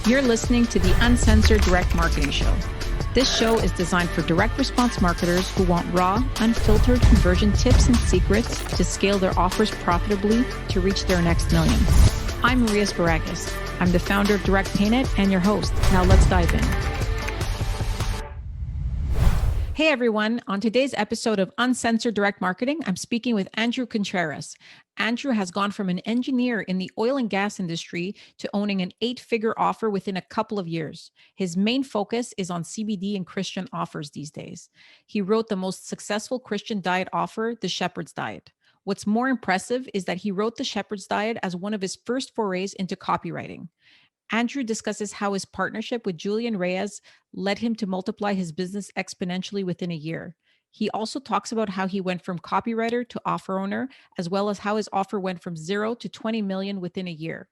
You're listening to the Uncensored Direct Marketing Show. This show is designed for direct response marketers who want raw, unfiltered conversion tips and secrets to scale their offers profitably to reach their next million. I'm Maria Sparagus. I'm the founder of Direct Painted and your host. Now let's dive in. Hey everyone, on today's episode of Uncensored Direct Marketing, I'm speaking with Andrew Contreras. Andrew has gone from an engineer in the oil and gas industry to owning an 8-figure offer within a couple of years. His main focus is on CBD and Christian offers these days. He wrote the most successful Christian diet offer, the Shepherd's Diet. What's more impressive is that he wrote the Shepherd's Diet as one of his first forays into copywriting. Andrew discusses how his partnership with Julian Reyes led him to multiply his business exponentially within a year. He also talks about how he went from copywriter to offer owner, as well as how his offer went from 0 to 20 million within a year.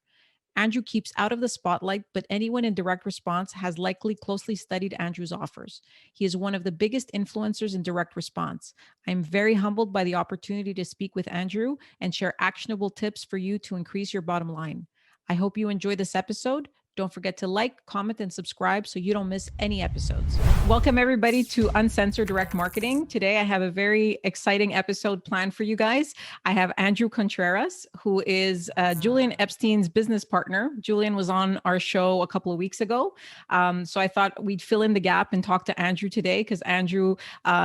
Andrew keeps out of the spotlight, but anyone in direct response has likely closely studied Andrew's offers. He is one of the biggest influencers in direct response. I'm very humbled by the opportunity to speak with Andrew and share actionable tips for you to increase your bottom line. I hope you enjoy this episode. Don't forget to like, comment, and subscribe so you don't miss any episodes. Welcome everybody to Uncensored Direct Marketing. Today I have a very exciting episode planned for you guys. I have Andrew Contreras, who is Julian Epstein's business partner. Julian was on our show a couple of weeks ago. So I thought we'd fill in the gap and talk to Andrew today because Andrew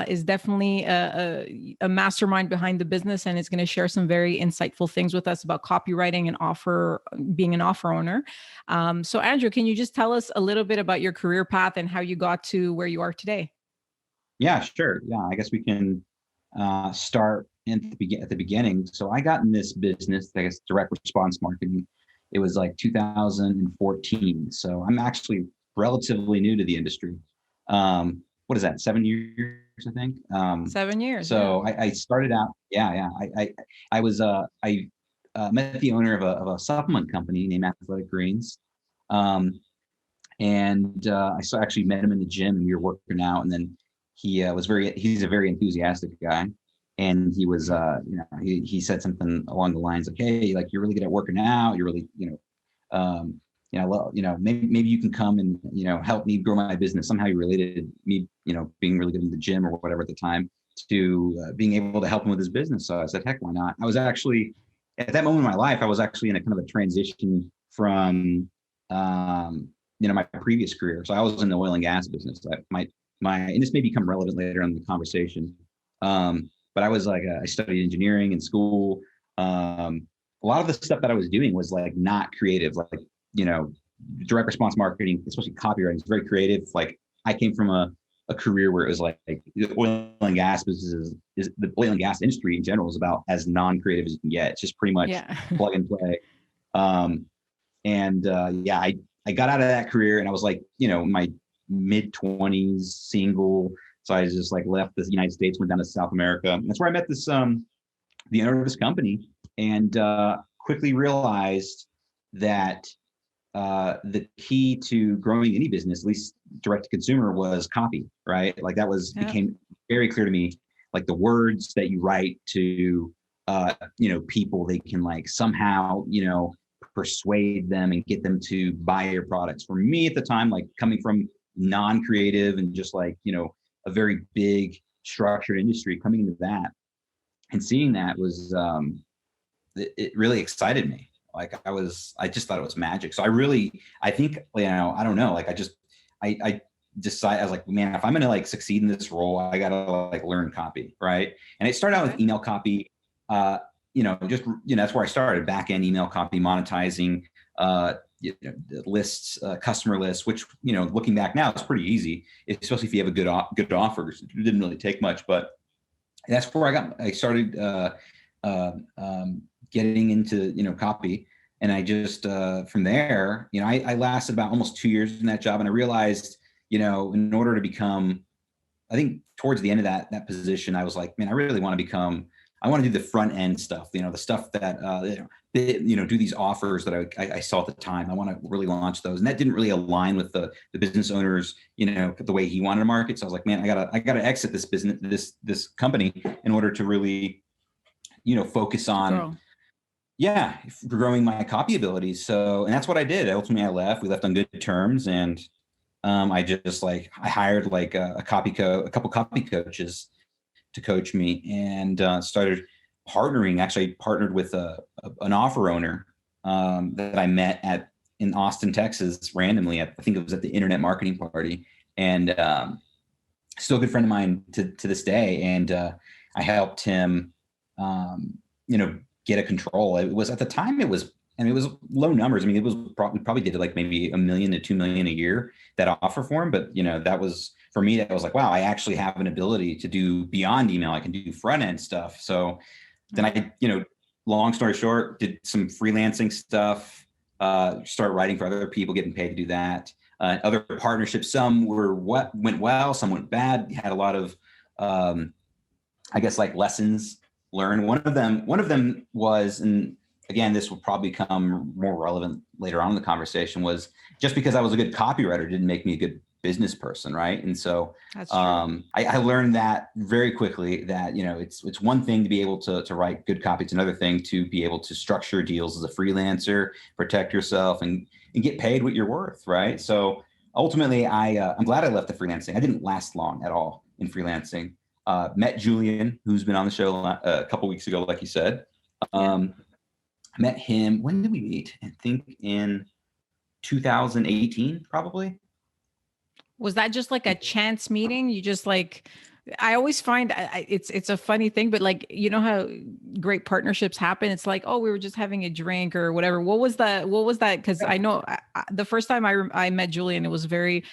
is definitely a mastermind behind the business and is going to share some very insightful things with us about copywriting and being an offer owner. So Andrew, can you just tell us a little bit about your career path and how you got to where you are today? Yeah, sure. Yeah, I guess we can start at the beginning. So I got in this business, I guess, direct response marketing. It was like 2014. So I'm actually relatively new to the industry. What is that? 7 years, I think. 7 years. So yeah. I started out. Yeah. I met the owner of a supplement company named Athletic Greens. I actually met him in the gym and we were working out, and then he's a very enthusiastic guy. And he was, he said something along the lines of, hey, like, you're really good at working out. You're really, maybe you can come and, help me grow my business. Somehow he related me, being really good in the gym or whatever at the time to being able to help him with his business. So I said, heck, why not? I was actually, at that moment in my life, I was actually in a kind of a transition from, my previous career. So I was in the oil and gas business. And this may become relevant later in the conversation. But I was like, I studied engineering in school. A lot of the stuff that I was doing was like not creative, like, direct response marketing, especially copywriting, is very creative. Like, I came from a career where it was like the oil and gas business is the oil and gas industry in general is about as non-creative as you can get. It's just pretty much plug and play. I got out of that career and I was like, my mid-20s, single. So I just like left the United States, went down to South America. And that's where I met this, the owner of this company, and quickly realized that the key to growing any business, at least direct to consumer, was copy, right? Like became very clear to me, like the words that you write to, people, they can like somehow, persuade them and get them to buy your products. For me at the time, like coming from non-creative and just like, a very big structured industry, coming into that and seeing that was, it really excited me. Like I just thought it was magic. So I think, I don't know, like I decided, I was like, man, if I'm going to like succeed in this role, I got to like learn copy. Right. And it started out with email copy, that's where I started, back-end email copy, monetizing, lists, customer lists, which, looking back now, it's pretty easy, especially if you have a good offer. It didn't really take much, but that's where I started getting into, copy. And I just, from there, I lasted about almost 2 years in that job. And I realized, in order to become, I think towards the end of that position, I was like, man, I really want to do the front end stuff, the stuff that, do these offers that I saw at the time. I want to really launch those. And that didn't really align with the business owners, the way he wanted to market. So I was like, man, I gotta exit this business, this company in order to really, focus on yeah, growing my copy abilities. So, and that's what I did. Ultimately, I left. We left on good terms, and I just like I hired like a couple copy coaches to coach me, and started partnering. Actually, I partnered with an offer owner that I met in Austin, Texas, randomly. I think it was at the Internet Marketing Party, and still a good friend of mine to this day. And I helped him, get a control. It was at the time, it was low numbers. I mean, it was probably did like maybe $1 million to $2 million a year, that offer for him. But that was, for me, that was like, wow, I actually have an ability to do beyond email. I can do front end stuff. So then I, long story short, did some freelancing stuff, start writing for other people, getting paid to do that. Other partnerships, some went well, some went bad. Had a lot of, I guess, like lessons learned. One of them was, and again, this will probably become more relevant later on in the conversation, was just because I was a good copywriter didn't make me a good business person, right? And so I learned that very quickly, that it's one thing to be able to write good copy. It's another thing to be able to structure deals as a freelancer, protect yourself, and get paid what you're worth, right? So ultimately, I'm glad I left the freelancing. I didn't last long at all in freelancing. Met Julian, who's been on the show a couple weeks ago, like you said. Met him. When did we meet? I think in 2018, probably. Was that just like a chance meeting? You just like, I always find it's a funny thing, but like, how great partnerships happen. It's like, oh, we were just having a drink or whatever. What was that? Cause I know the first time I met Julian, it was a very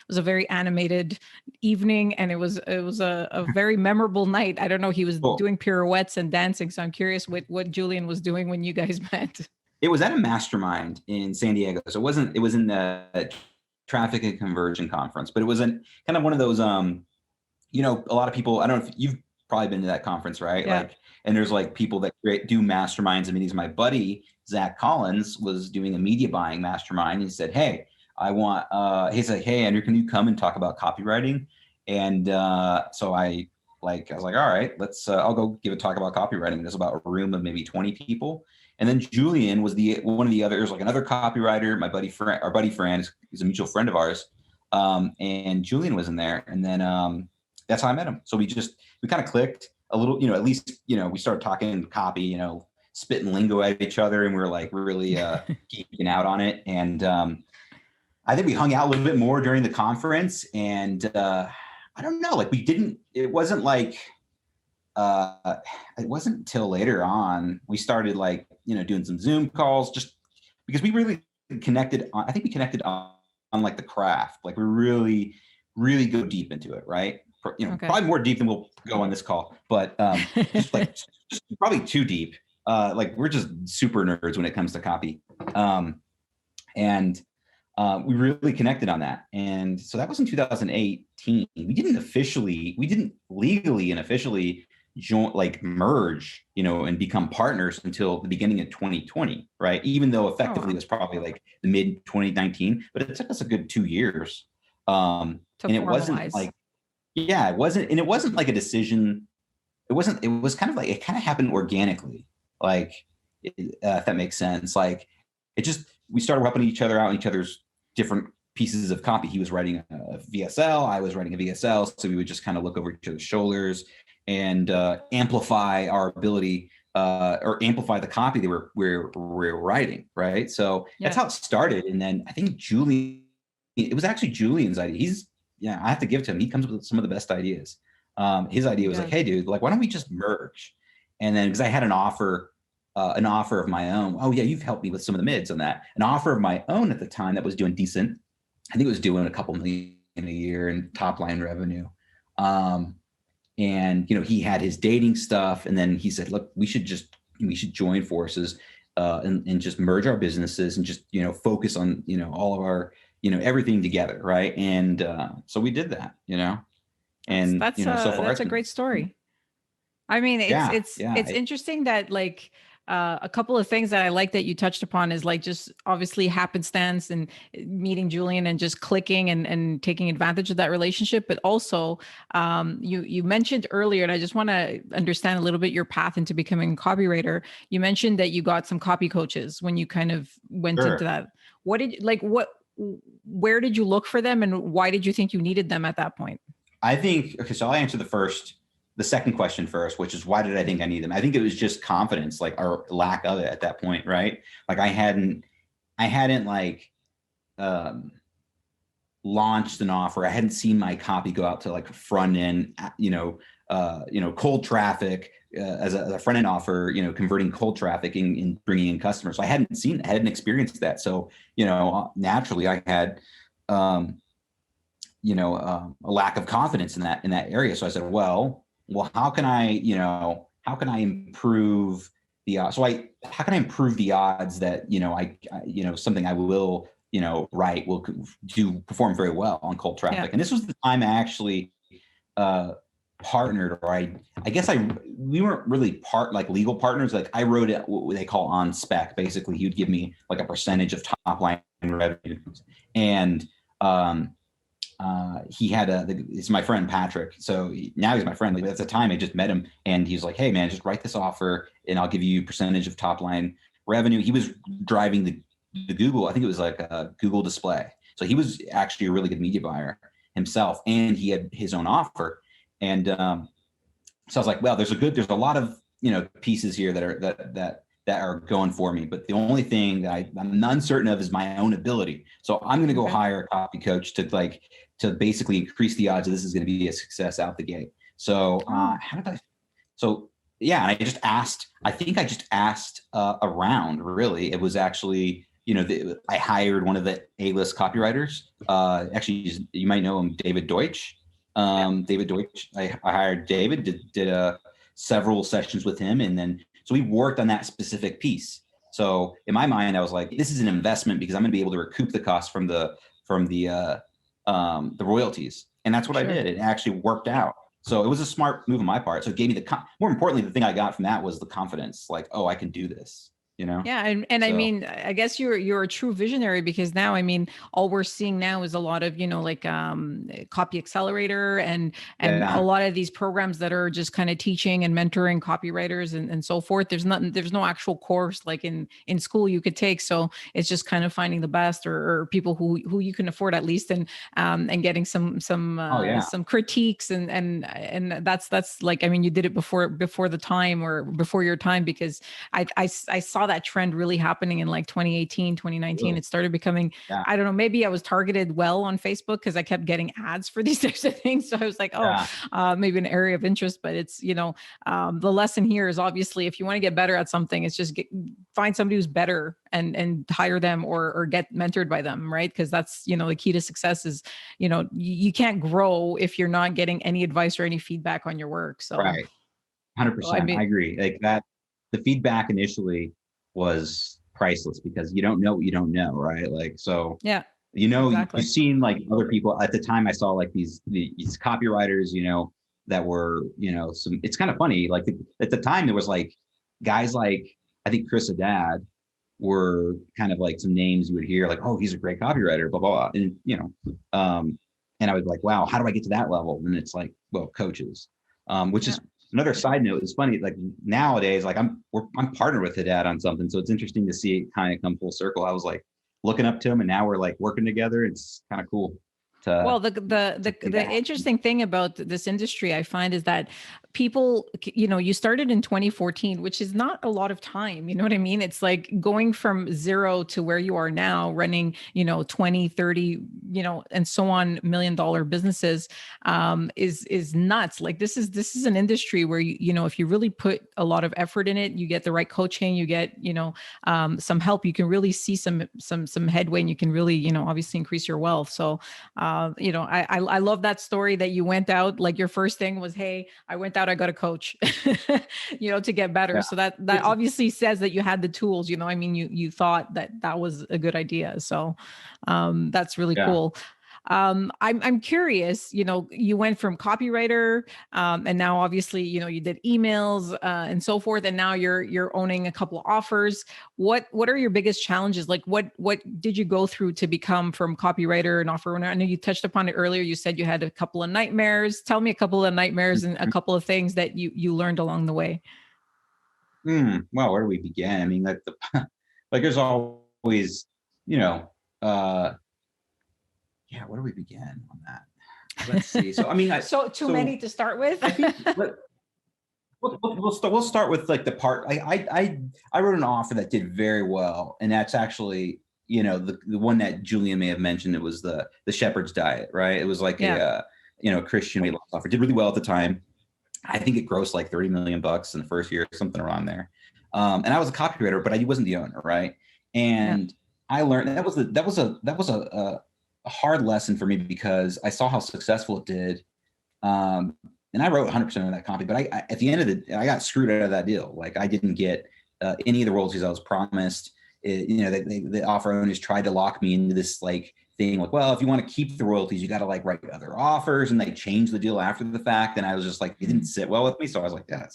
animated evening, and it was a very memorable night. I don't know. He was doing pirouettes and dancing. So I'm curious what Julian was doing when you guys met. It was at a mastermind in San Diego. So it was in the traffic and conversion conference, but it was kind of one of those, a lot of people, I don't know if you've probably been to that conference, right? Yeah. Like, and there's like people that do masterminds and meetings. My buddy, Zach Collins, was doing a media buying mastermind. He said, hey, he's like, hey, Andrew, can you come and talk about copywriting? And so I was like, all right, let's, I'll go give a talk about copywriting. There's about a room of maybe 20 people. And then Julian was one of the others, like another copywriter, our buddy Fran is a mutual friend of ours. And Julian was in there. And then that's how I met him. So we kind of clicked a little, at least, we started talking copy, spitting lingo at each other, and we were like really geeking out on it. And I think we hung out a little bit more during the conference. And I don't know, like it wasn't until later on we started like, doing some Zoom calls, just because we really connected on, I think we connected on like the craft, like we really, really go deep into it. Right. Probably more deep than we'll go on this call, but just probably too deep. Like we're just super nerds when it comes to copy. And we really connected on that. And so that was in 2018. We didn't legally and officially merge, and become partners until the beginning of 2020, right? Even though effectively it was probably like the mid 2019, but it took us a good 2 years. And it wasn't like, it wasn't like a decision. It was kind of like, it kind of happened organically. Like, if that makes sense. Like we started helping each other out in each other's different pieces of copy. He was writing a VSL, I was writing a VSL. So we would just kind of look over each other's shoulders and amplify our ability or amplify the copy that we're writing, right? So that's how it started. And then I think it was actually Julian's idea. I have to give it to him. He comes up with some of the best ideas. His idea was like, hey, dude, like, why don't we just merge? And then because I had an offer of my own. Oh yeah, you've helped me with some of the mids on that. An offer of my own at the time that was doing decent. I think it was doing a couple million a year in top line revenue. And he had his dating stuff, and then he said, look, we should join forces and just merge our businesses and just focus on all of our everything together, right? And so we did that, and that's so far that's a great story. I mean, it's interesting that, like, A couple of things that I like that you touched upon is like just obviously happenstance and meeting Julian and just clicking and taking advantage of that relationship. But also, you mentioned earlier, and I just want to understand a little bit your path into becoming a copywriter. You mentioned that you got some copy coaches when you kind of went into Sure. that. What did like what? Where did you look for them, and why did you think you needed them at that point? I think, okay, so I'll answer the second question first, which is why did I think I need them? I think it was just confidence, like, or lack of it at that point, right? Like I hadn't like um, launched an offer. I hadn't seen my copy go out to like front end, cold traffic as a front end offer, converting cold traffic and bringing in customers. So I hadn't experienced that. So, naturally I had, a lack of confidence in that area. So I said, well, how can I improve the odds? How can I improve the odds that, something I will, write will perform very well on cold traffic. Yeah. And this was the time I actually, partnered, or I guess we weren't really legal partners. Like I wrote it, what they call on spec. Basically, he would give me like a percentage of top line revenue. And, he had it's my friend Patrick. So now he's my friend. Like at the time I just met him and he's like, hey man, just write this offer and I'll give you a percentage of top line revenue. He was driving the Google, I think it was like a Google display. So he was actually a really good media buyer himself and he had his own offer. And so I was like, well, there's a lot of, pieces here that are going for me. But the only thing that I'm uncertain of is my own ability. So I'm going to go hire a copy coach to basically increase the odds that this is going to be a success out the gate. So yeah, I just asked, around, really. It was actually, I hired one of the A-list copywriters. Actually, you might know him, David Deutsch. David Deutsch, I hired David, did several sessions with him. And then, so we worked on that specific piece. So in my mind, I was like, this is an investment because I'm going to be able to recoup the cost from the royalties. And that's what I did. It actually worked out. So it was a smart move on my part. So it gave me more importantly, the thing I got from that was the confidence, like, oh, I can do this. Yeah. And so, I mean, I guess you're a true visionary because now, I mean, all we're seeing now is a lot of, copy accelerator and a lot of these programs that are just kind of teaching and mentoring copywriters and so forth. There's no actual course like in school you could take. So it's just kind of finding the best or people who you can afford at least and getting some critiques and that's like, I mean, you did it before the time or before your time because I saw that trend really happening in like 2018, 2019. Really? It started becoming, I don't know, maybe I was targeted well on Facebook because I kept getting ads for these types of things. So I was like, maybe an area of interest, but it's, the lesson here is obviously if you want to get better at something, it's just find somebody who's better and hire them or get mentored by them. Right. Because that's, the key to success is, you can't grow if you're not getting any advice or any feedback on your work. So right. 100%. I agree. Like that, the feedback initially was priceless because you don't know what you don't know, right? Like, so, exactly. You've seen like other people at the time I saw like these copywriters, that were, it's kind of funny. Like at the time there was like guys like, I think Chris Haddad were kind of like some names you would hear like, oh, he's a great copywriter, blah, blah, blah. And, and I was like, wow, how do I get to that level? And it's like, well, coaches, which is, another side note is funny. Like nowadays, like I'm partnered with Haddad on something, so it's interesting to see it kind of come full circle. I was like looking up to him, and now we're like working together. It's kind of cool. Well, the interesting thing about this industry I find is that people, you started in 2014, which is not a lot of time. You know what I mean? It's like going from zero to where you are now running, 20, 30, and so on $1 million businesses, is nuts. Like this is an industry where if you really put a lot of effort in it, you get the right coaching, you get, some help, you can really see some headway and you can really, obviously increase your wealth. So, I love that story that you went out, like your first thing was, hey, I went out, I got a coach, to get better. Yeah. So that obviously says that you had the tools, I mean, you thought that was a good idea. So that's really cool. I'm curious, you went from copywriter, and now obviously, you did emails, and so forth. And now you're owning a couple of offers. What are your biggest challenges? Like what did you go through to become from copywriter and offer owner? I know you touched upon it earlier. You said you had a couple of nightmares. Tell me a couple of nightmares and a couple of things that you learned along the way. Well, where do we begin? I mean, like like there's always, you know, uh, yeah, where do we begin on that? Let's see. So, I mean, So too many to start with. I think we'll start with like the part I wrote an offer that did very well, and that's actually, the one that Julian may have mentioned. It was the shepherd's diet, right? It was like a Christian weight loss offer. Did really well at the time. I think it grossed like $30 million in the first year, something around there. And I was a copywriter, but I wasn't the owner, right? And I learned that was a hard lesson for me, because I saw how successful it did. And I wrote 100% of that copy, but I at the end of I got screwed out of that deal. Like, I didn't get any of the royalties I was promised. The offer owners tried to lock me into this like thing, like, well, if you want to keep the royalties, you got to like write other offers, and they changed the deal after the fact. And I was just like, it didn't sit well with me. So I was like, yeah,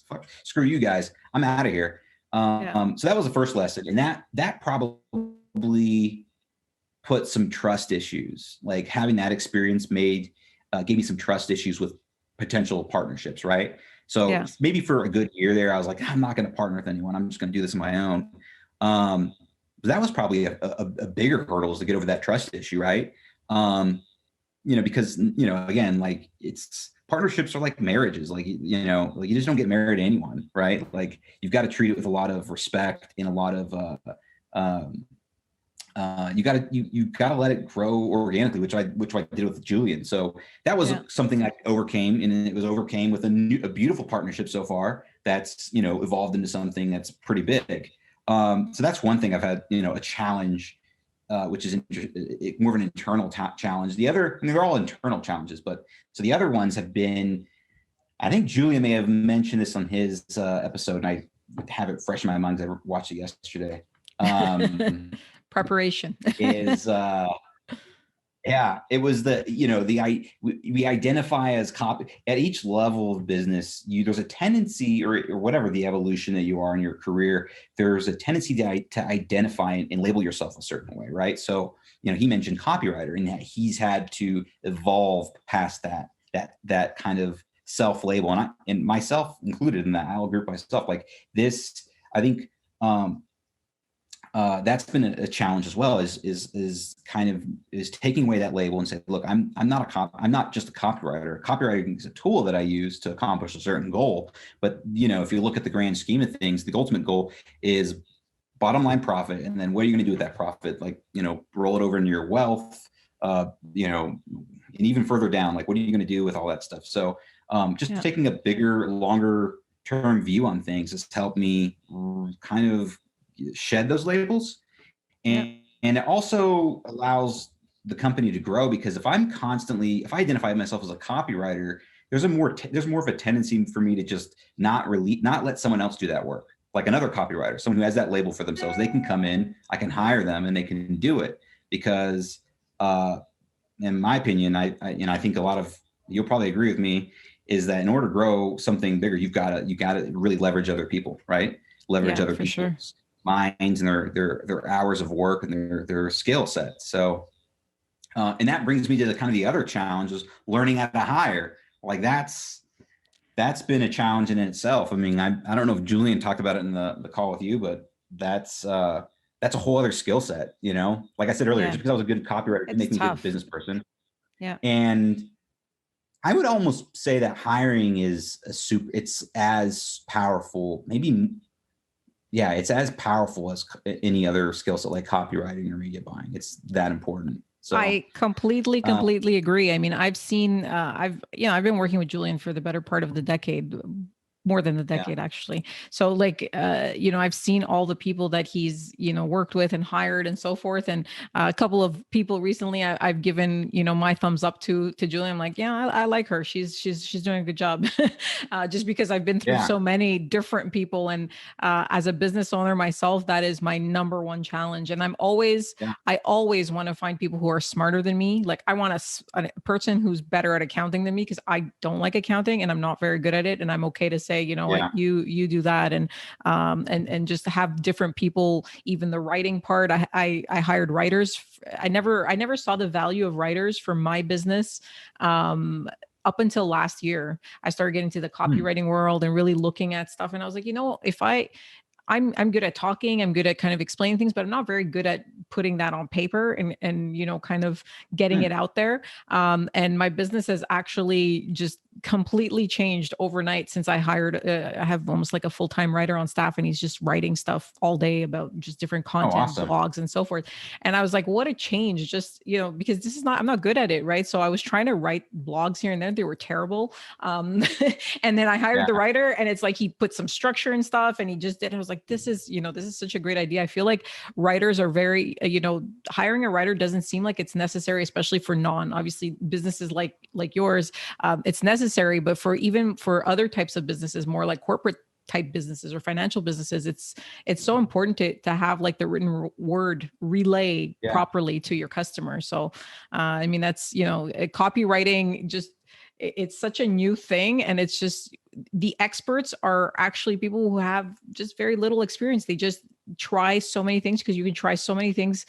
screw you guys. I'm out of here. So that was the first lesson. And that probably put some trust issues. Like, having that experience gave me some trust issues with potential partnerships, right? So maybe for a good year there, I was like, I'm not going to partner with anyone. I'm just going to do this on my own. But that was probably a bigger hurdle, is to get over that trust issue, right? Because, again, like, partnerships are like marriages. Like, like, you just don't get married to anyone, right? Like, you've got to treat it with a lot of respect and a lot of, you gotta let it grow organically, which I did with Julian. So that was something I overcame, and it was overcame with a beautiful partnership so far that's, evolved into something that's pretty big. So that's one thing I've had, a challenge, which is more of an internal challenge. The other, I mean, they're all internal challenges, but so the other ones have been, I think Julian may have mentioned this on his episode, and I have it fresh in my mind because I watched it yesterday. Preparation is it was we identify as at each level of business. There's a tendency, or whatever the evolution that you are in your career, there's a tendency to identify and label yourself a certain way, right? So, he mentioned copywriter, and that he's had to evolve past that kind of self-label, and myself included in that. I'll group myself like this. I think that's been a challenge as well, is taking away that label and say, look, I'm not just a copywriter. Copywriting is a tool that I use to accomplish a certain goal. But, if you look at the grand scheme of things, the ultimate goal is bottom line profit. And then what are you going to do with that profit? Like, roll it over into your wealth, and even further down, like, what are you going to do with all that stuff? So taking a bigger, longer term view on things has helped me kind of shed those labels, and it also allows the company to grow, because if I identify myself as a copywriter, there's more of a tendency for me to just not let someone else do that work. Like another copywriter, someone who has that label for themselves, they can come in, I can hire them, and they can do it, because in my opinion, I think a lot of, you'll probably agree with me, is that in order to grow something bigger, you gotta really leverage other people, right? Leverage other people's minds and their hours of work and their skill set. So, and that brings me to the other challenges, learning how to hire. Like, that's been a challenge in itself. I mean, I don't know if Julian talked about it in the call with you, but that's a whole other skill set. Like I said earlier, just because I was a good copywriter didn't make me a good business person. Yeah. And I would almost say that hiring is it's as powerful, maybe. Yeah, it's as powerful as any other skill set, like copywriting or media buying. It's that important. So I completely agree. I mean, I've seen, I've been working with Julian for the better part of the decade. more than a Yeah. decade, actually. So like, I've seen all the people that he's, worked with and hired and so forth. And a couple of people recently I've given, my thumbs up to Julie. I'm like, yeah, I like her. She's doing a good job. Just because I've been through Yeah. so many different people. And as a business owner myself, that is my number one challenge. And I always want to find people who are smarter than me. Like I want a person who's better at accounting than me, because I don't like accounting and I'm not very good at it. And I'm okay to say, what, you do that. And just have different people. Even the writing part, I hired writers. I never saw the value of writers for my business. Up until last year, I started getting to the copywriting world and really looking at stuff. And I was like, if I'm good at talking, I'm good at kind of explaining things, but I'm not very good at putting that on paper and kind of getting it out there. And my business has actually just completely changed overnight since I hired. I have almost like a full-time writer on staff, and he's just writing stuff all day about just different content, blogs, and so forth. And I was like, what a change! Just because I'm not good at it, right? So I was trying to write blogs here and there; they were terrible. And then I hired the writer, and it's like he put some structure and stuff, and he just did. I was like, this is such a great idea. I feel like writers are very, hiring a writer doesn't seem like it's necessary, especially for obviously businesses like yours. It's necessary, but for other types of businesses, more like corporate type businesses or financial businesses, it's so important to have like the written word relay properly to your customer. So, I mean, that's, copywriting just, it's such a new thing. And it's just, the experts are actually people who have just very little experience. They just try so many things, because you can try so many things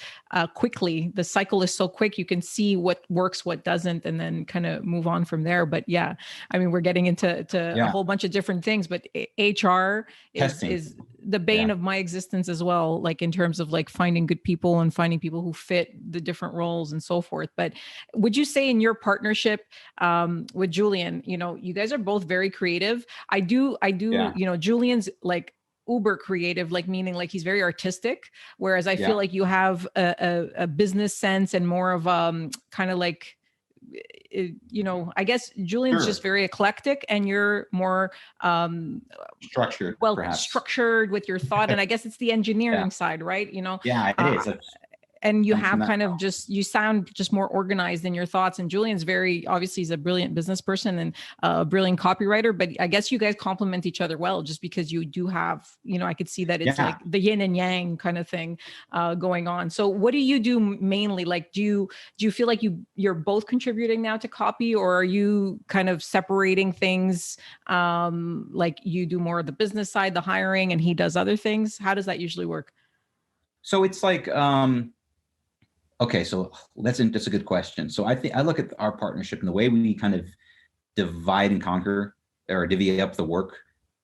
quickly. The cycle is so quick. You can see what works, what doesn't, and then kind of move on from there. But yeah, I mean, we're getting into a whole bunch of different things, but HR is the bane of my existence as well. Like in terms of like finding good people and finding people who fit the different roles and so forth. But would you say in your partnership with Julian, you guys are both very creative. I do, Julian's like uber creative, like meaning like he's very artistic, whereas I feel like you have a business sense and more of kind of like, I guess Julian's just very eclectic, and you're more structured, structured with your thought. And I guess it's the engineering side, right? It is. And you have kind of you sound just more organized in your thoughts. And Julian's obviously he's a brilliant business person and a brilliant copywriter, but I guess you guys complement each other well, just because you do have, I could see that it's like the yin and yang kind of thing going on. So what do you do mainly? Like, do you feel like you're both contributing now to copy, or are you kind of separating things? Like you do more of the business side, the hiring, and he does other things. How does that usually work? So it's like, okay, so that's a good question. So I look at our partnership and the way we kind of divide and conquer or divvy up the work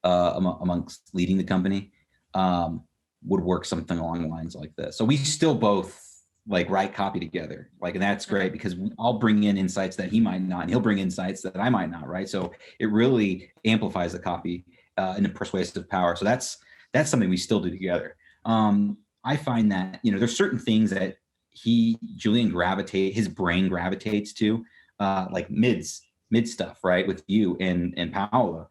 amongst leading the company would work something along the lines like this. So we still both like write copy together, and that's great because I'll bring in insights that he might not, and he'll bring insights that I might not, right? So it really amplifies the copy in a persuasive power. So that's something we still do together. I find that there's certain things that Julian his brain gravitates to, like mid stuff, right? With you and Paola.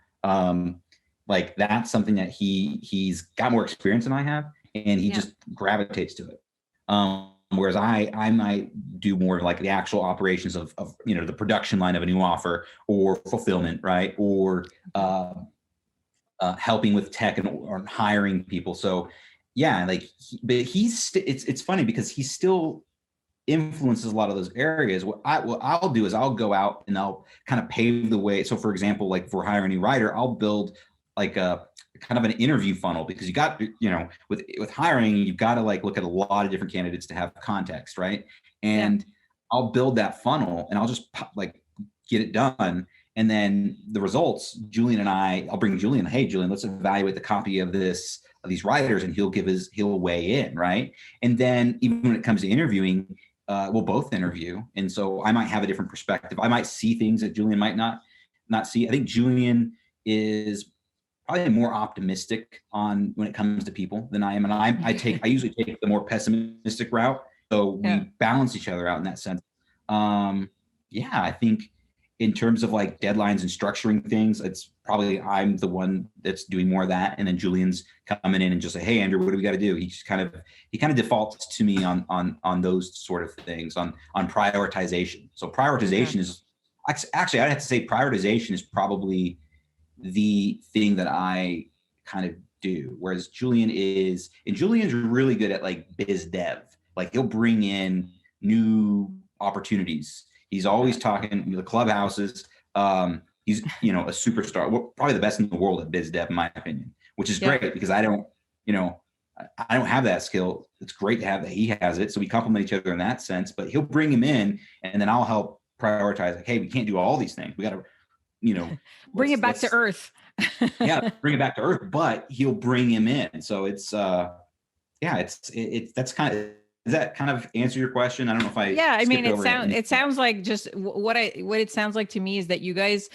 Like that's something that he's got more experience than I have, and he just gravitates to it. Whereas I might do more like the actual operations of the production line of a new offer, or fulfillment, right? Or helping with tech or hiring people. So but it's funny because he still influences a lot of those areas. What I'll do is I'll go out and I'll kind of pave the way. So for example, like if we're hiring a new writer, I'll build like a kind of an interview funnel, because you got, with hiring, you've got to like look at a lot of different candidates to have context, right? And I'll build that funnel and I'll just like get it done. And then the results, I'll bring Julian, hey, Julian, let's evaluate the copy of these writers, and he'll weigh in, right? And then even when it comes to interviewing, we'll both interview. And so I might have a different perspective. I might see things that Julian might not see. I think Julian is probably more optimistic when it comes to people than I am. And I usually take the more pessimistic route. So we balance each other out in that sense. I think in terms of like deadlines and structuring things, it's probably I'm the one that's doing more of that. And then Julian's coming in and just say, hey, Andrew, what do we got to do? He kind of defaults to me on those sort of things, on prioritization. So prioritization is actually, I'd have to say prioritization is probably the thing that I kind of do. Whereas Julian's really good at like biz dev. Like he'll bring in new opportunities. He's always talking the clubhouses. He's, a superstar, probably the best in the world at biz dev, in my opinion, which is great because I don't have that skill. It's great to have that he has it. So we complement each other in that sense, but he'll bring him in and then I'll help prioritize like, hey, we can't do all these things. We got to, bring it back to earth. Bring it back to earth, but he'll bring him in. So it's, that's kind of, does that kind of answer your question? I don't know if I. Yeah, I mean, it sounds like just what it sounds like to me is that you guys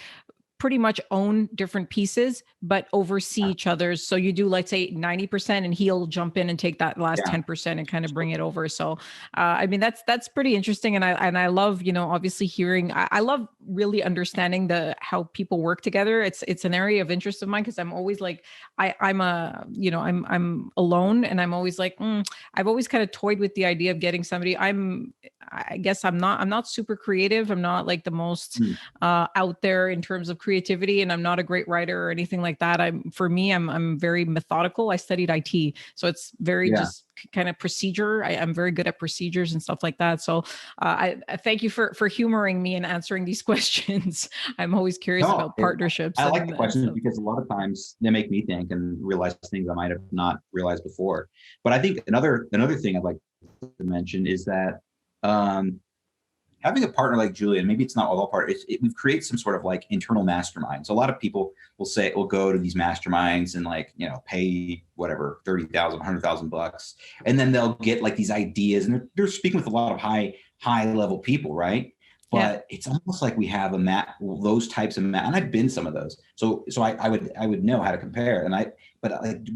pretty much own different pieces, but oversee each other's. So you do, like, say 90% and he'll jump in and take that last 10% and kind of bring it over. So, I mean, that's pretty interesting. And I love, obviously hearing, I love really understanding how people work together. It's an area of interest of mine. Cause I'm always like, I'm alone and I'm always like, I've always kind of toyed with the idea of getting somebody. I guess I'm not super creative. I'm not like the most out there in terms of creativity, and I'm not a great writer or anything like that. I'm very methodical. I studied IT, so it's very just kind of procedure. I'm very good at procedures and stuff like that. So I thank you for humoring me and answering these questions. I'm always curious about partnerships. I like the questions because a lot of times they make me think and realize things I might have not realized before. But I think another thing I'd like to mention is that having a partner like Julian, maybe it's not all partners, we've created some sort of like internal mastermind. So a lot of people will go to these masterminds and like, pay whatever, $30,000, $100,000. And then they'll get like these ideas and they're speaking with a lot of high level people. Right. But it's almost like we have those types of and I've been some of those. So I would know how to compare. But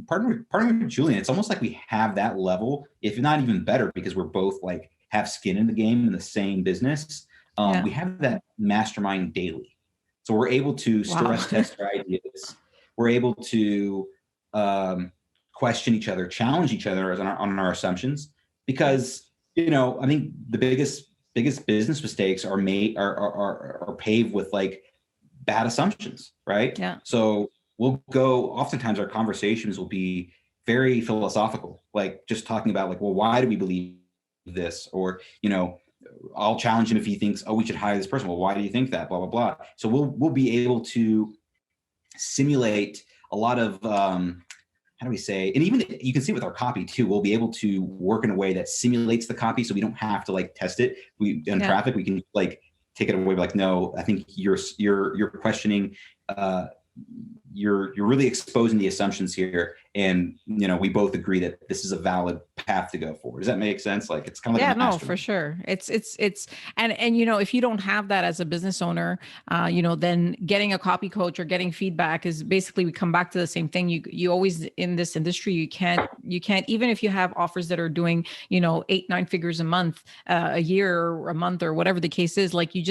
partnering with Julian, it's almost like we have that level, if not even better, because we're both like, have skin in the game in the same business. We have that mastermind daily. So we're able to stress test our ideas. We're able to question each other, challenge each other on our assumptions, because, I think the biggest business mistakes are paved with like bad assumptions, right? Yeah. So oftentimes our conversations will be very philosophical, like just talking about like, well, why do we believe this? Or, I'll challenge him if he thinks, we should hire this person. Well, why do you think that? Blah, blah, blah. So we'll be able to simulate a lot of, how do we say, and even you can see with our copy too, we'll be able to work in a way that simulates the copy. So we don't have to like test it. In traffic, we can like take it away. Like, no, I think you're questioning, you're really exposing the assumptions here. And, we both agree that this is a valid path to go forward. Does that make sense? Like, it's kind of like, no, for sure. It's, and, if you don't have that as a business owner, then getting a copy coach or getting feedback is basically, we come back to the same thing. You always, in this industry, you can't, even if you have offers that are doing, 8-9 figures a month, a year or a month or whatever the case is, like you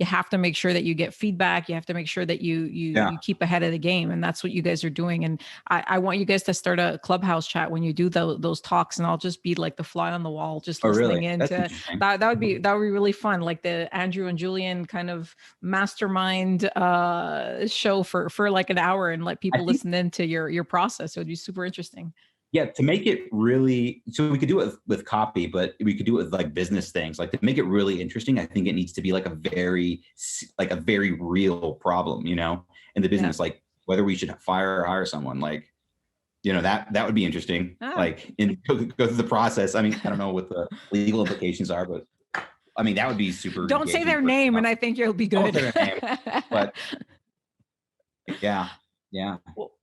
have to make sure that you get feedback. You have to make sure that you keep ahead of the game. And that's what you guys are doing. And I want you guys to start a Clubhouse chat when you do those talks, and I'll just be like the fly on the wall, just listening in. That would be really fun. Like the Andrew and Julian kind of mastermind show for like an hour, and let people listen into your process. It would be super interesting. Yeah, to make it really, so we could do it with copy, but we could do it with like business things. Like to make it really interesting, I think it needs to be like a very real problem, in the business, like whether we should fire or hire someone, like, that would be interesting. Like go through the process. I mean, I don't know what the legal implications are, but I mean, that would be super. Don't say their name, and I think you'll be good. Don't say their name, but yeah.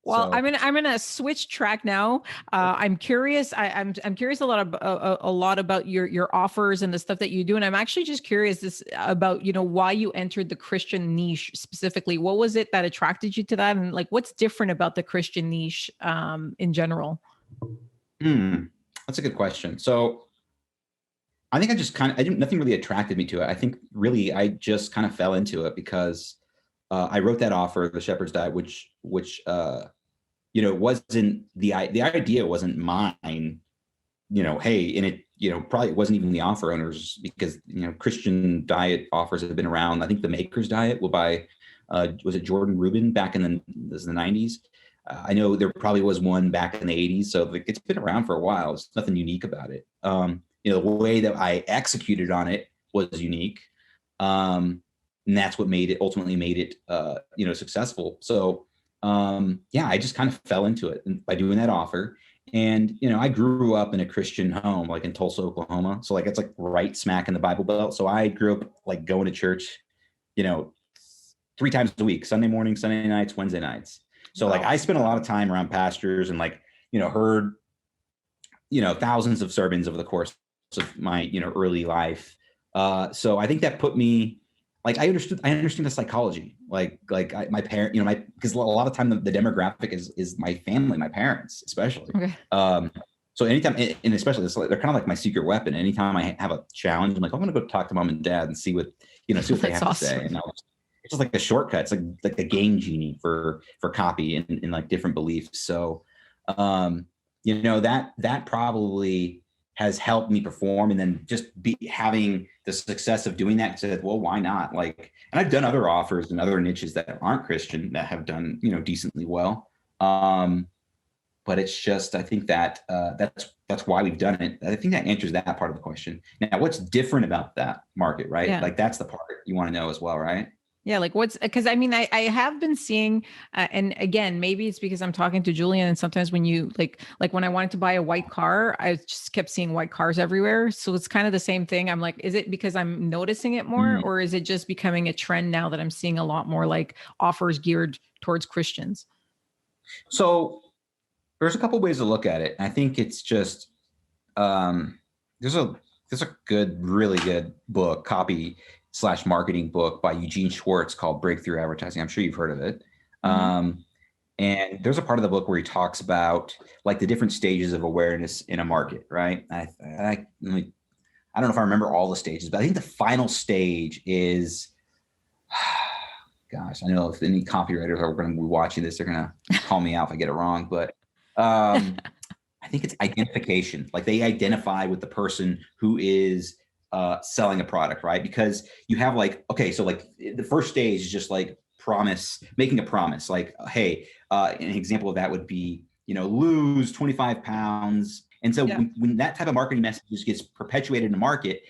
Well, so. I'm gonna switch track now. I'm curious. I'm curious a lot about your offers and the stuff that you do, and I'm actually just curious about why you entered the Christian niche specifically. What was it that attracted you to that, and like what's different about the Christian niche in general? That's a good question. So I think nothing really attracted me to it. I think really I just kind of fell into it because I wrote that offer, the Shepherd's Diet, which wasn't the idea wasn't mine, hey, and it, probably wasn't even the offer owners, because, Christian diet offers have been around. I think the Maker's Diet was it Jordan Rubin back in the 90s? I know there probably was one back in the 80s. So it's been around for a while. There's nothing unique about it. The way that I executed on it was unique. And that's what ultimately made it, successful. So, I just kind of fell into it by doing that offer. And, I grew up in a Christian home, like in Tulsa, Oklahoma. So it's like right smack in the Bible Belt. So I grew up like going to church, 3 times a week: Sunday morning, Sunday nights, Wednesday nights. So Wow. I spent a lot of time around pastors and heard, thousands of sermons over the course of my, early life. So I think that put me, I understood the psychology, my parent, because a lot of time the demographic is my family, my parents, especially. Okay. So anytime, and especially they're kind of like my secret weapon. Anytime I have a challenge, I'm like, I'm going to go talk to mom and dad and see what they have to say. And it's just like a shortcut. It's like a game genie for copy and like different beliefs. So, that probably has helped me perform, and then just having the success of doing that, said, well, why not? And I've done other offers and other niches that aren't Christian that have done, decently well. But it's just, I think that that's why we've done it. I think that answers that part of the question. Now, what's different about that market, right? Yeah. That's the part you want to know as well, right? Yeah, because I have been seeing, and again, maybe it's because I'm talking to Julian, and sometimes when you like when I wanted to buy a white car, I just kept seeing white cars everywhere. So it's kind of the same thing. I'm like, is it because I'm noticing it more, or is it just becoming a trend now that I'm seeing a lot more like offers geared towards Christians? So there's a couple ways to look at it. I think it's just there's a really good book, copy/marketing book by Eugene Schwartz called Breakthrough Advertising. I'm sure you've heard of it. Mm-hmm. And there's a part of the book where he talks about the different stages of awareness in a market, right? I don't know if I remember all the stages, but I think the final stage is, gosh, I know if any copywriters are going to be watching this, they're going to call me out if I get it wrong, but I think it's identification. They identify with the person who is selling a product, right? Because you have the first stage is just making a promise. Hey, an example of that would be, lose 25 pounds. And so when that type of marketing message gets perpetuated in the market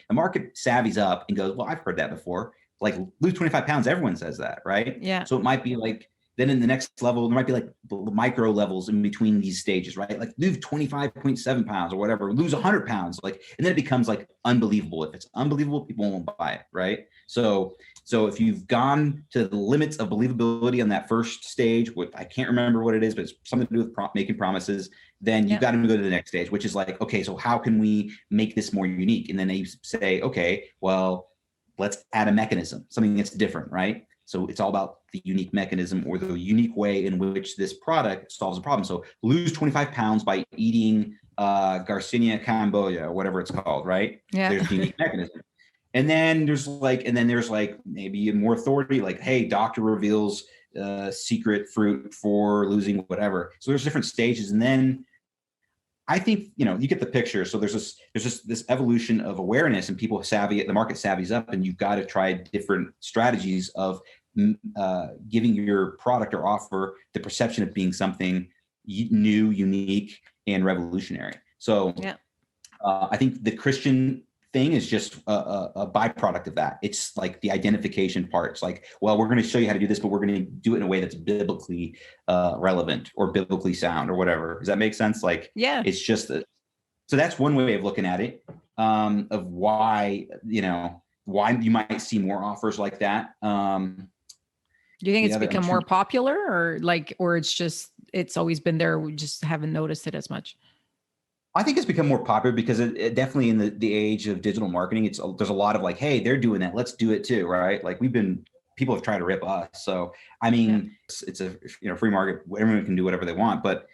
savvies up and goes, well, I've heard that before. Lose 25 pounds. Everyone says that, right? Yeah. So it might be then in the next level, there might be micro levels in between these stages, right? Lose 25.7 pounds or whatever, lose 100 pounds, and then it becomes unbelievable. If it's unbelievable, people won't buy it, right? So if you've gone to the limits of believability on that first stage, I can't remember what it is, but it's something to do with making promises, then you've got to go to the next stage, which is okay, so how can we make this more unique? And then they say, okay, well, let's add a mechanism, something that's different, right? So it's all about the unique mechanism or the unique way in which this product solves a problem. So lose 25 pounds by eating Garcinia cambogia or whatever it's called, right? Yeah. There's a unique mechanism. And then there's maybe more authority, hey, doctor reveals secret fruit for losing whatever. So there's different stages. And then I think, you get the picture. So there's this evolution of awareness, and people the market savvies up, and you've got to try different strategies of giving your product or offer the perception of being something new, unique, and revolutionary. So I think the Christian thing is just a byproduct of that. It's the identification part. It's well, we're going to show you how to do this, but we're going to do it in a way that's biblically relevant or biblically sound or whatever. Does that make sense? It's just so that's one way of looking at it, of why you might see more offers like that. Do you think it's become more popular, or it's always been there, we just haven't noticed it as much? I think it's become more popular because it definitely in the age of digital marketing, there's a lot of hey, they're doing that, let's do it too, right? People have tried to rip us. So I mean, it's a free market, everyone can do whatever they want, but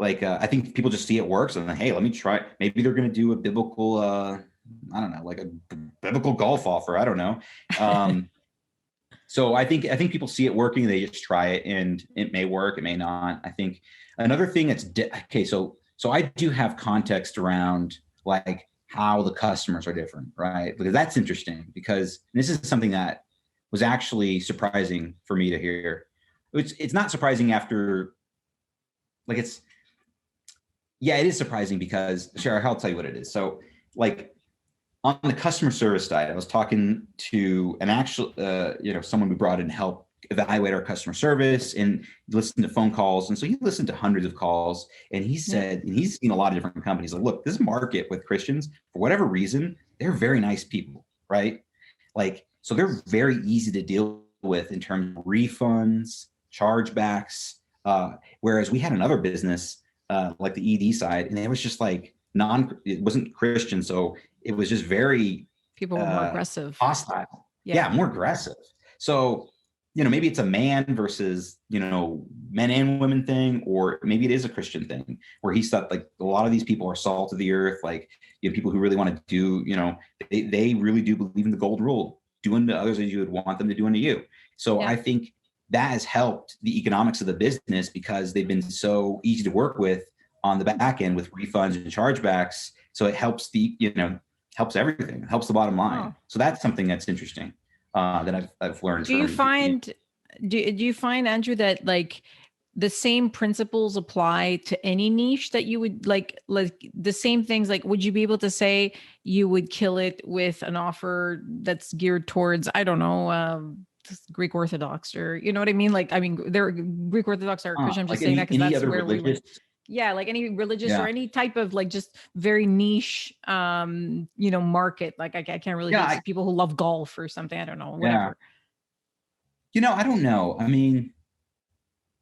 I think people just see it works and then, hey, let me try. Maybe they're going to do a biblical, I don't know, like a biblical golf offer. I don't know. So I think people see it working. They just try it, and it may work. It may not. I think another thing that's okay. So I do have context around like how the customers are different, right? Because that's interesting, because this is something that was actually surprising for me to hear. It's not surprising after, like it is surprising because, sure, I'll tell you what it is. So like on the customer service side, I was talking to an actual, someone we brought in to help evaluate our customer service and listen to phone calls. And so he listened to hundreds of calls, and he said, and he's seen a lot of different companies, like, look, this market with Christians, for whatever reason, they're very nice people, right? Like, so they're very easy to deal with in terms of refunds, chargebacks. Whereas we had another business, like the ED side, and it was just like it wasn't Christian. So it was just very people were more aggressive, hostile. Yeah, more aggressive. So, maybe it's a man versus, men and women thing, or maybe it is a Christian thing where he thought like a lot of these people are salt of the earth. Like, people who really want to do, they really do believe in the golden rule, doing to others as you would want them to do unto you. So I think that has helped the economics of the business because they've been so easy to work with on the back end with refunds and chargebacks. So it helps helps everything, helps the bottom line. Oh. So that's something that's interesting that I've learned. Do you find, Andrew, that like the same principles apply to any niche that you would like the same things? Like, would you be able to say you would kill it with an offer that's geared towards, I don't know, Greek Orthodox, or you know what I mean? Like, I mean, they're Greek Orthodox or Christian. I'm just saying that because that's where we would. Yeah, like any religious or any type of like just very niche, market. Like I can't really see people who love golf or something. I don't know, whatever. I don't know. I mean,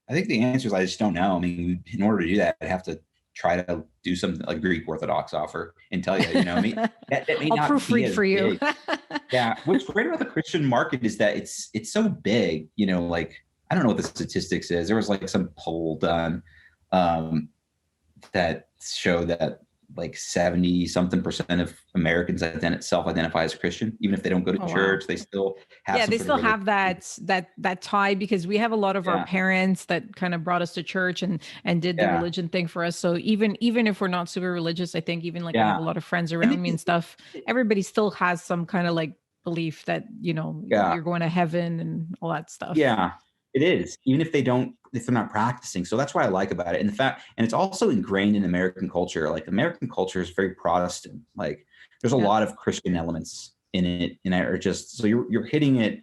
I think the answer is I just don't know. I mean, in order to do that, I have to try to do something like Greek Orthodox offer and tell you, I mean, that may I'll not proofread for you. Yeah. What's great about the Christian market is that it's so big, like, I don't know what the statistics is. There was like some poll done that showed that like 70 something % of Americans self-identify as Christian, even if they don't go to church. Wow. They still have, they still have that tie, because we have a lot of our parents that kind of brought us to church and did the religion thing for us. So even if we're not super religious, I think even like I have a lot of friends around me and stuff, everybody still has some kind of like belief that, you're going to heaven and all that stuff. Yeah, it is. Even if they're not practicing. So that's what I like about it. And and it's also ingrained in American culture. Like American culture is very Protestant. Like there's a lot of Christian elements in it. And are just, so you're hitting it.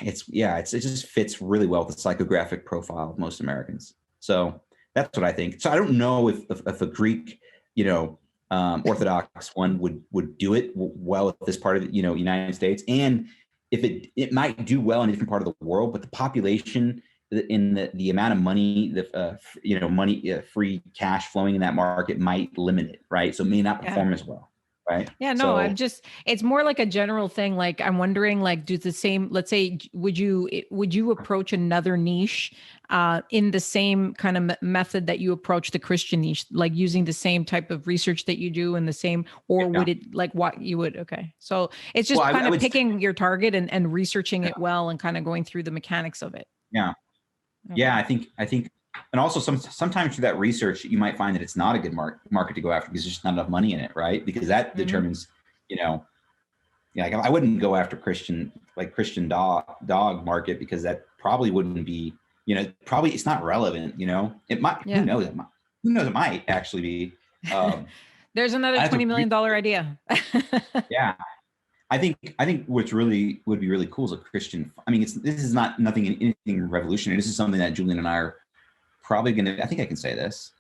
It just fits really well with the psychographic profile of most Americans. So that's what I think. So I don't know if a Greek, Orthodox one would do it well with this part of the, United States. And if it might do well in a different part of the world, but the population in the amount of money, free cash flowing in that market might limit it, right? So it may not perform as well, right? Yeah, no, it's more like a general thing. Like I'm wondering, like, let's say, would you approach another niche in the same kind of method that you approach the Christian niche, like using the same type of research that you do and the same, or would it like what you would? Okay. So it's just kind of picking your target and researching it well and kind of going through the mechanics of it. Yeah. Okay. Yeah, I think, and also sometimes through that research, you might find that it's not a good market to go after because there's just not enough money in it, right? Because that determines, like I wouldn't go after Christian dog market because that probably wouldn't be, probably it's not relevant. It might. Yeah. Who knows? It might actually be. There's another $20 million idea. Yeah. I think what's really would be really cool is a Christian. I mean, this is anything revolutionary. This is something that Julian and I are probably going to, I think I can say this.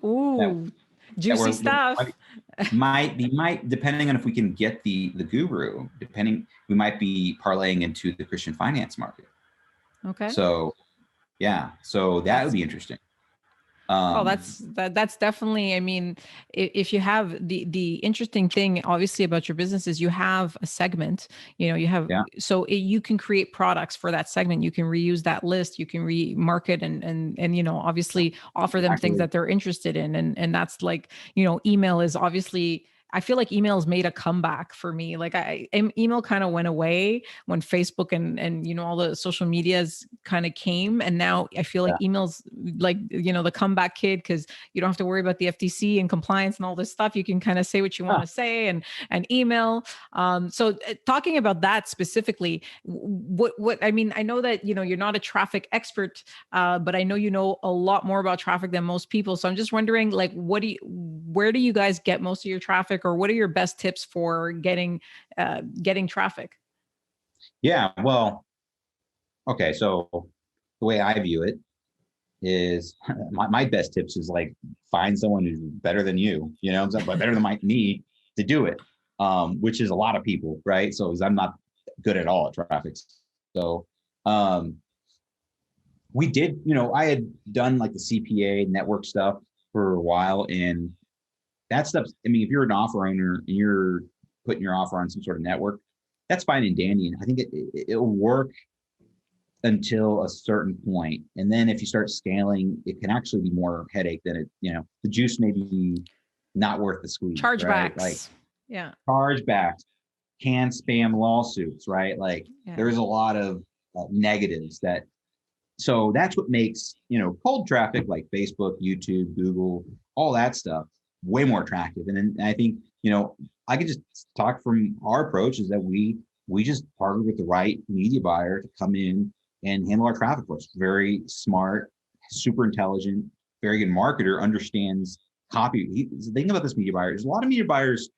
Ooh, juicy stuff. Might depending on if we can get the guru, we might be parlaying into the Christian finance market. Okay. So, yeah. So that would be interesting. Well, Um, that's definitely, I mean, if you have the interesting thing, obviously, about your business is you have a segment, you have, yeah, so you can create products for that segment. You can reuse that list, you can remarket and, obviously offer them things exactly. that they're interested in. And that's like, email is obviously, I feel like email's made a comeback for me. Like email kind of went away when Facebook and all the social medias kind of came, and now I feel like Yeah. emails like the comeback kid, because you don't have to worry about the FTC and compliance and all this stuff. You can kind of say what you want Huh. to say and email. So talking about that specifically, what I mean, I know that you're not a traffic expert, but I know you know a lot more about traffic than most people. So I'm just wondering, like, where do you guys get most of your traffic, or what are your best tips for getting traffic? Yeah. Well, okay. So the way I view it is my best tips is like find someone who's better than but better than me to do it. Which is a lot of people, right? So I'm not good at all at traffic. So um we did, I had done like the CPA network stuff for a while, and that stuff, I mean, if you're an offer owner and you're putting your offer on some sort of network, that's fine and dandy. And I think it'll work until a certain point. And then if you start scaling, it can actually be more headache than the juice may be not worth the squeeze, right? Like Chargebacks. Yeah. chargebacks, can spam lawsuits, right? Like Yeah. there's a lot of negatives so that's what makes, cold traffic like Facebook, YouTube, Google, all that stuff way more attractive. And then I think, I could just talk from our approach is that we just partner with the right media buyer to come in and handle our traffic for us. Very smart, super intelligent, very good marketer, understands copy. The thing about this media buyer is a lot of media buyers,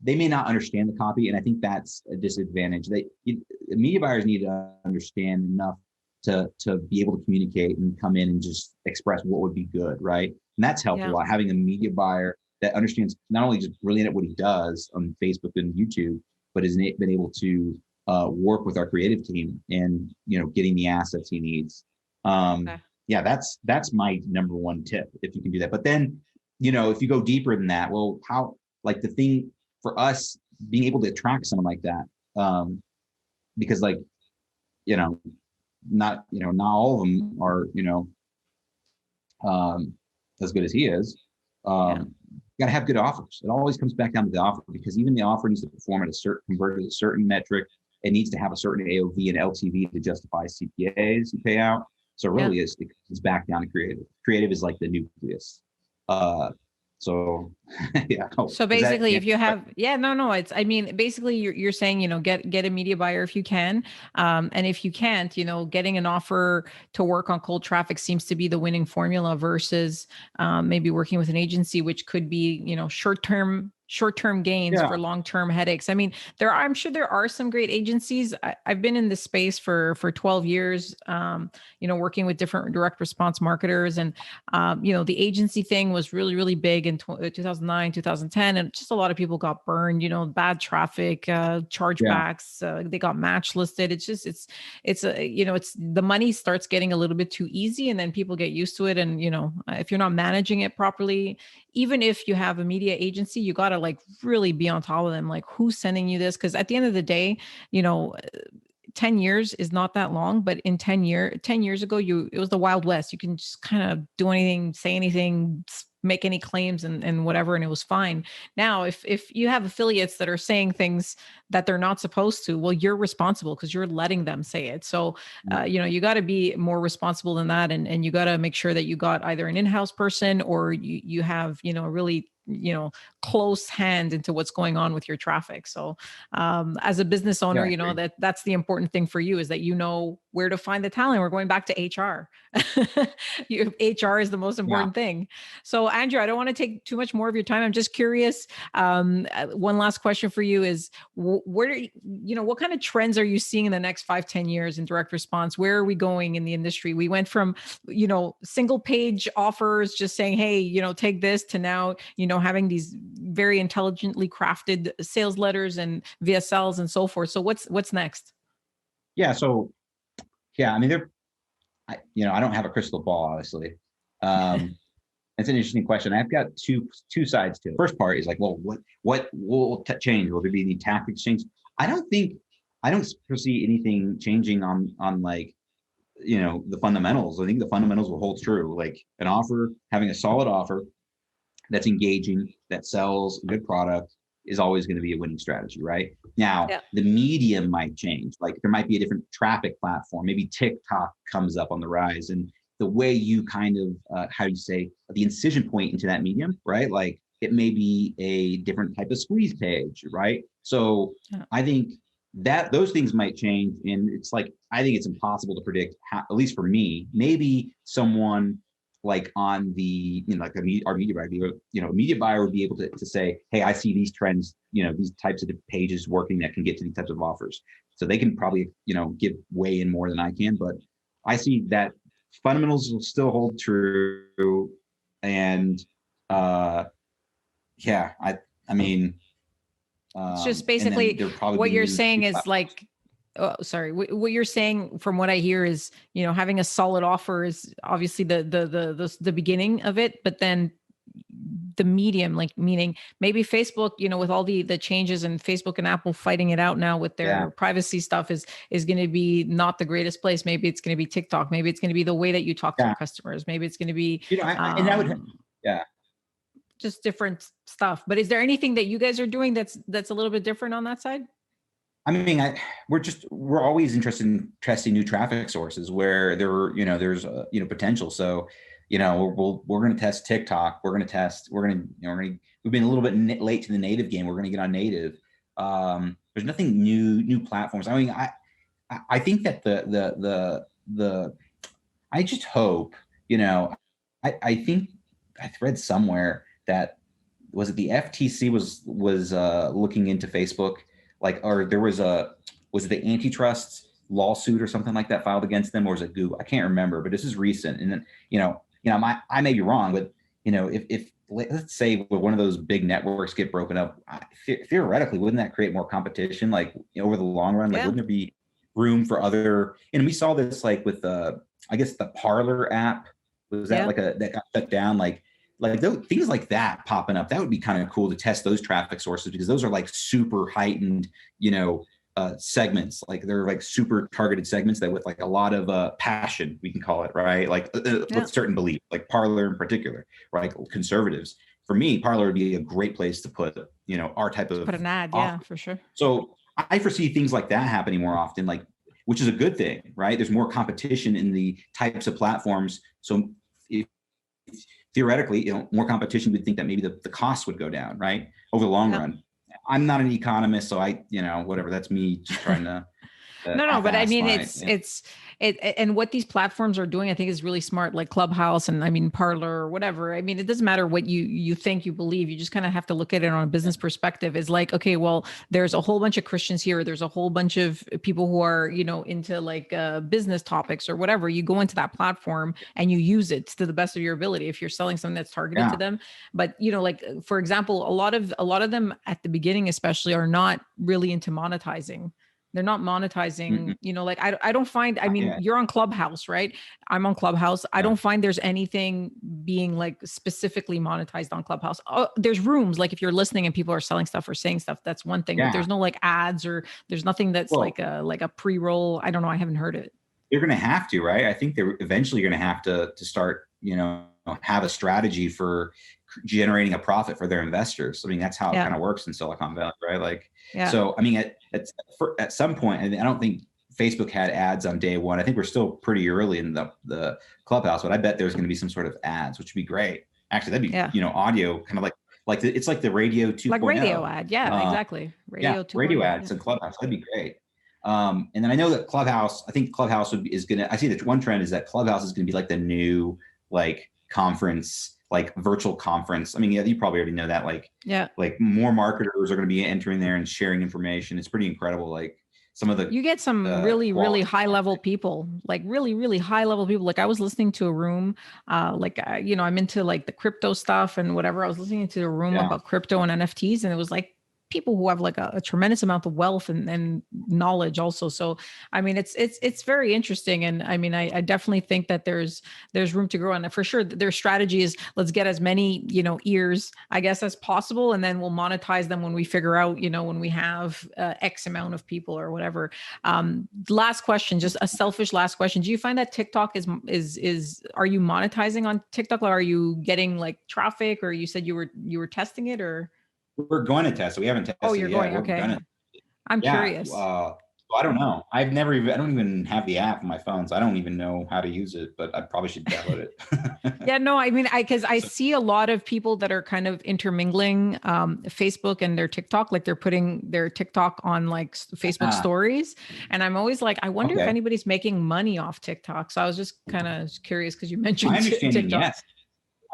they may not understand the copy, and I think that's a disadvantage. Media buyers need to understand enough to be able to communicate and come in and just express what would be good, right? And that's helped a Yeah. lot. Having a media buyer that understands not only just brilliant at what he does on Facebook and YouTube, but has been able to work with our creative team and getting the assets he needs. Okay. Yeah, that's my number one tip if you can do that. But then, if you go deeper than that, well, how like the thing for us being able to attract someone like that, because like you know not all of them are um, as good as he is. Yeah. You got to have good offers. It always comes back down to the offer, because even the offer needs to perform at a certain convert at a certain metric. It needs to have a certain AOV and LTV to justify CPAs you pay out. So Yeah. really, it comes back down to creative. Creative is like the nucleus. Uh, so yeah. So Is that basically, yeah, if you have, yeah, no, it's, I mean, basically you're saying, get a media buyer if you can. And if you can't, getting an offer to work on cold traffic seems to be the winning formula versus maybe working with an agency, which could be, short-term gains yeah, for long-term headaches. I mean, I'm sure there are some great agencies. I've been in this space for 12 years, working with different direct response marketers. And the agency thing was really, really big in 2009, 2010. And just a lot of people got burned, bad traffic, yeah, chargebacks, they got match listed. It's it's the money starts getting a little bit too easy, and then people get used to it. And, if you're not managing it properly, even if you have a media agency, you got to like really be on top of them. Like, who's sending you this? Because at the end of the day, you know, 10 years is not that long, but in 10 years ago, it was the Wild West. You can just kind of do anything, say anything, make any claims and whatever, and it was fine. Now, if you have affiliates that are saying things that they're not supposed to, well, you're responsible because you're letting them say it. So, you got to be more responsible than that, and you got to make sure that you got either an in-house person, or you have a really close hand into what's going on with your traffic. So as a business yeah. owner, I agree. that's the important thing for you, is that where to find the talent. We're going back to HR. HR is the most Yeah. important thing. So Andrew, I don't want to take too much more of your time. I'm just curious. One last question for you is, what kind of trends are you seeing in the next 5-10 years in direct response? Where are we going in the industry? We went from, single page offers, just saying, hey, take this, to now, having these very intelligently crafted sales letters and VSLs and so forth. So what's next? Yeah. So yeah, I mean, I don't have a crystal ball, obviously. Um, That's an interesting question. I've got two sides to it. First part is like, well, what will change? Will there be any tactics change? I don't foresee anything changing on like, the fundamentals. I think the fundamentals will hold true. Like an offer, having a solid offer that's engaging, that sells a good product is always going to be a winning strategy, right? Now, the medium might change. Like there might be a different traffic platform. Maybe TikTok comes up on the rise, and the way you kind of, how do you say, the incision point into that medium, right? Like it may be a different type of squeeze page, right? So I think that those things might change. And it's like, I think it's impossible to predict how, at least for me, maybe someone like on the, like our media buyer, a media buyer would be able to say, hey, I see these trends, these types of pages working that can get to these types of offers. So they can probably, give way in more than I can, but I see that fundamentals will still hold true. And I mean, it's just basically what you're saying is like, oh, sorry. What you're saying from what I hear is, having a solid offer is obviously the beginning of it, but then the medium, like meaning maybe Facebook, with all the changes and Facebook and Apple fighting it out now with their privacy stuff is going to be not the greatest place. Maybe it's going to be TikTok. Maybe it's going to be the way that you talk to your customers. Maybe it's going to be, and that would, just different stuff. But is there anything that you guys are doing that's a little bit different on that side? I mean, we're always interested in testing new traffic sources where there's potential. So, we're going to test TikTok. We've been a little bit late to the native game. We're going to get on native. There's nothing new platforms. I mean, I think that I just hope, I think I read somewhere that was it the FTC was looking into Facebook, like, or there was it the antitrust lawsuit or something like that filed against them, or was it Google? I can't remember, but this is recent. And then, I may be wrong, but if let's say one of those big networks get broken up, theoretically, wouldn't that create more competition? Like over the long run, like wouldn't there be room for other? And we saw this like with I guess the Parler app, was that that got shut down? Like things like that popping up, that would be kind of cool to test those traffic sources, because those are like super heightened, segments. Like they're like super targeted segments that with like a lot of passion, we can call it, right? Like with certain belief, like Parler in particular, right? Conservatives. For me, Parler would be a great place to put, our type of put an ad, for sure. So I foresee things like that happening more often, like, which is a good thing, right? There's more competition in the types of platforms. So theoretically, more competition, would think that maybe the cost would go down, right? Over the long run. I'm not an economist, so whatever, that's me just trying to no, but I mean, and what these platforms are doing, I think is really smart, like Clubhouse and I mean, Parler or whatever. I mean, it doesn't matter what you think, you believe, you just kind of have to look at it on a business perspective. Is like, okay, well, there's a whole bunch of Christians here. There's a whole bunch of people who are, into like business topics or whatever. You go into that platform and you use it to the best of your ability. If you're selling something that's targeted to them, but like, for example, a lot of them at the beginning, especially, are not really into monetizing. They're not monetizing, like I don't find, I mean, you're on Clubhouse, right? I'm on Clubhouse. I don't find there's anything being like specifically monetized on Clubhouse. Oh, there's rooms, like if you're listening and people are selling stuff or saying stuff, that's one thing, but there's no like ads, or there's nothing that's like a pre-roll. I don't know. I haven't heard it. You're going to have to, right? I think they're eventually going to have to start, have a strategy for generating a profit for their investors. I mean, that's how it kind of works in Silicon Valley, right? Like, so, I mean, at some point, I don't think Facebook had ads on day one. I think we're still pretty early in the Clubhouse, but I bet there's going to be some sort of ads, which would be great. Actually, that'd be, audio, kind of like it's like the radio 2.0. Like radio ad. Yeah, exactly. Radio 2.0. Radio ads in Clubhouse. That'd be great. And then I know that Clubhouse, I think Clubhouse is going to, I see that one trend is that Clubhouse is going to be like the new, like, conference, like virtual conference. I mean, you probably already know that, like, like more marketers are going to be entering there and sharing information. It's pretty incredible. Like some of you get some really high level people, like really high level people. Like I was listening to a room, I'm into like the crypto stuff and whatever. I was listening to a room about crypto and NFTs, and it was like people who have like a tremendous amount of wealth and knowledge also. So, I mean, it's very interesting. And I mean, I definitely think that there's room to grow. And for sure, their strategy is let's get as many, ears, I guess, as possible. And then we'll monetize them when we figure out, when we have X amount of people or whatever. Last question, just a selfish last question. Do you find that TikTok is are you monetizing on TikTok, or are you getting like traffic, or you said you were testing it, or? We're going to test it. We haven't tested it. Oh, you're going. Okay. I'm curious. I don't know. I don't even have the app on my phone, so I don't even know how to use it, but I probably should download it. Yeah, no, I mean, because I see a lot of people that are kind of intermingling Facebook and their TikTok, like they're putting their TikTok on like Facebook stories. And I'm always like, I wonder if anybody's making money off TikTok. So I was just kind of curious because you mentioned TikTok. Yes.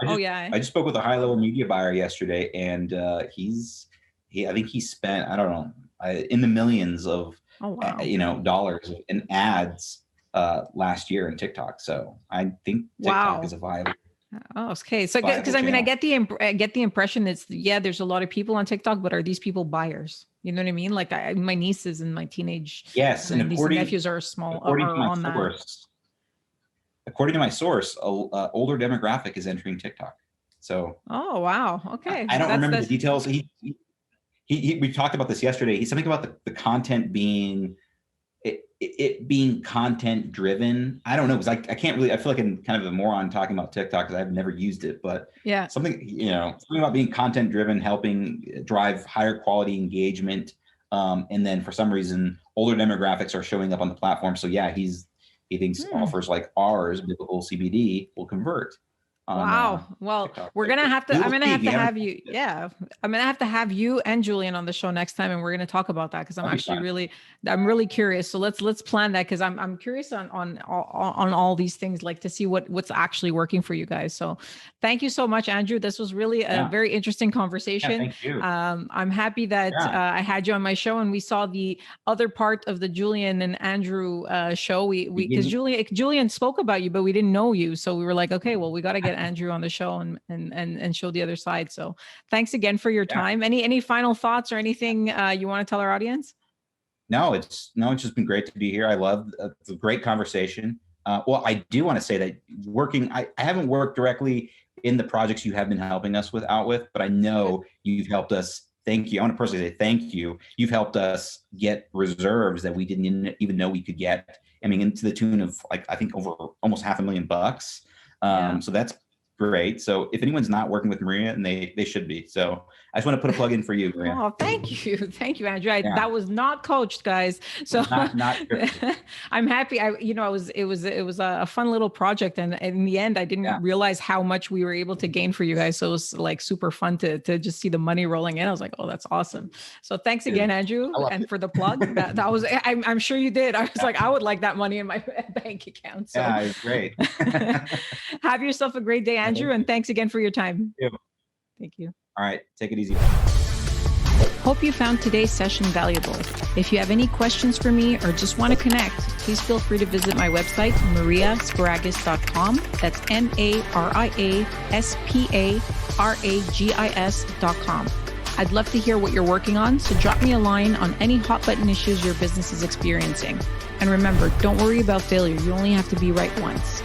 I just spoke with a high-level media buyer yesterday, and I think he spent, I don't know, in the millions of dollars in ads last year in TikTok. So I think TikTok is a viable. Oh, okay. So because I mean, I get the impression it's there's a lot of people on TikTok, but are these people buyers? You know what I mean? Like my nieces and my teenage and nephews are on that. According to my source, older demographic is entering TikTok. So. Oh, wow. Okay. I don't remember the details. We talked about this yesterday. He's something about the content being, it being content driven. I don't know, because I can't really, I feel like I'm kind of a moron talking about TikTok because I've never used it, but something about being content driven, helping drive higher quality engagement. And then for some reason, older demographics are showing up on the platform. So he thinks offers like ours, biblical CBD, will convert. Wow. Well, TikTok. I'm going to have to have you. Yeah. I'm going to have you and Julian on the show next time. And we're going to talk about that because I'm really curious. So let's plan that because I'm curious on all these things, like to see what's actually working for you guys. So thank you so much, Andrew. This was really a very interesting conversation. Yeah, thank you. I'm happy that I had you on my show, and we saw the other part of the Julian and Andrew show. Because Julian spoke about you, but we didn't know you. So we were like, okay, well, we got to get Andrew on the show and show the other side. So thanks again for your time. Any final thoughts or anything you want to tell our audience? No, it's just been great to be here. I love it's a great conversation. Well, I do want to say that I haven't worked directly in the projects you have been helping us with, but I know you've helped us. Thank you. I want to personally say thank you. You've helped us get reserves that we didn't even know we could get. I mean, to the tune of like, I think over almost $500,000. So that's great. So if anyone's not working with Maria, and they should be. So I just want to put a plug in for you, Maria. Oh, thank you, Andrew. That was not coached, guys. So not I'm happy. It was a fun little project, and in the end, I didn't realize how much we were able to gain for you guys. So it was like super fun to just see the money rolling in. I was like, oh, that's awesome. So thanks again, Andrew, and for the plug. That was. I'm sure you did. I was like, I would like that money in my bank account. So. Yeah, it's great. Have yourself a great day, Andrew, and thanks again for your time. Thank you. All right, take it easy. Hope you found today's session valuable. If you have any questions for me or just want to connect, please feel free to visit my website, mariasparagis.com. That's mariasparagis.com. I'd love to hear what you're working on, so drop me a line on any hot button issues your business is experiencing. And remember, don't worry about failure. You only have to be right once.